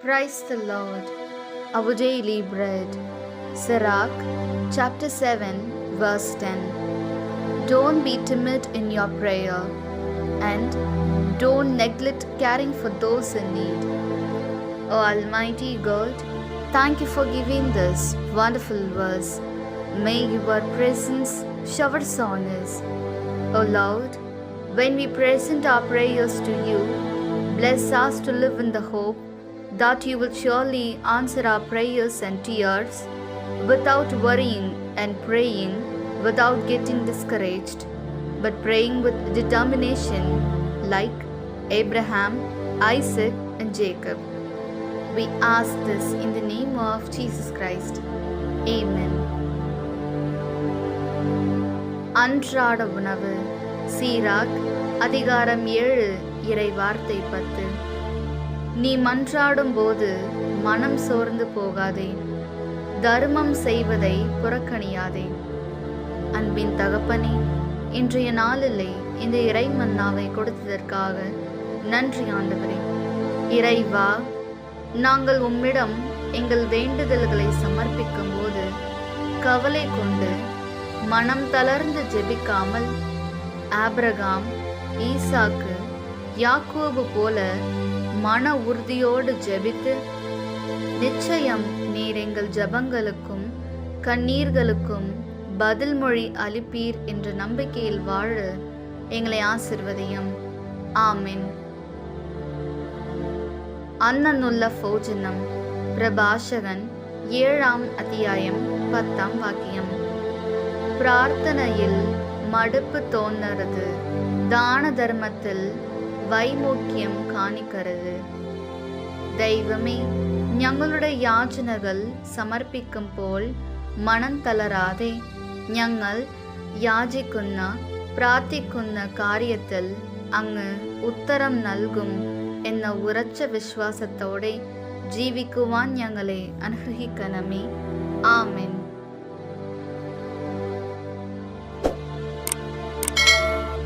Praise the Lord. Our daily bread. Sirach, chapter 7, verse 10. Don't be timid in your prayer, and don't neglect caring for those in need. O Almighty God, thank you for giving this wonderful verse. May your presence showers on us. O Lord, when we present our prayers to you, bless us to live in the hope that you will surely answer our prayers and tears without worrying, and praying without getting discouraged, but praying with determination like Abraham, Isaac, and Jacob. We ask this in the name of Jesus Christ. Amen. அன்றாட உணவு. சீராக் அதிகாரம் 7 இறை வார்த்தை 10. நீ மன்றாடும் போது மனம் சோர்ந்து போகாதே, தர்மம் செய்வதை புறக்கணியாதே. அன்பின் தகப்பனே, இன்றைய நாளிலே இந்த இறை மன்னாவை கொடுத்ததற்காக நன்றி ஆண்டவரே. இறைவா, நாங்கள் உம்மிடம் எங்கள் வேண்டுதல்களை சமர்ப்பிக்கும் போது கவலை கொண்டு மனம் தளர்ந்து ஜெபிக்காமல், ஆபிரகாம், ஈசாக்கு, யாக்கோபு போல மன உறுதியோடு ஜெபித்து, நிச்சயம் நீர் எங்கள் ஜெபங்களுக்கும் கண்ணீர்களுக்கும் பதில் மொழி அளிப்பீர் என்ற நம்பிக்கையில் வாழ எங்களை ஆசிர்வதியும். ஆமென். அன்னனுள்ள போஜனம். பிரபாஷகன் 7ஆம் அத்தியாயம் 10ஆம் வாக்கியம். പ്രാർത്ഥനയിൽ മടുപ്പ് തോന്നരുത്, ദാനധർമ്മത്തിൽ വൈമുഖ്യം കാണിക്കരുത്. ദൈവമേ, ഞങ്ങളുടെ യാചനകൾ സമർപ്പിക്കുമ്പോൾ മനം തളരാതെ ഞങ്ങൾ യാചിക്കുന്ന പ്രാർത്ഥിക്കുന്ന കാര്യത്തിൽ അങ്ങ് ഉത്തരം നൽകും എന്ന ഉറച്ച വിശ്വാസത്തോടെ ജീവിക്കുവാൻ ഞങ്ങളെ അനുഗ്രഹിക്കണമേ. ആമേൻ.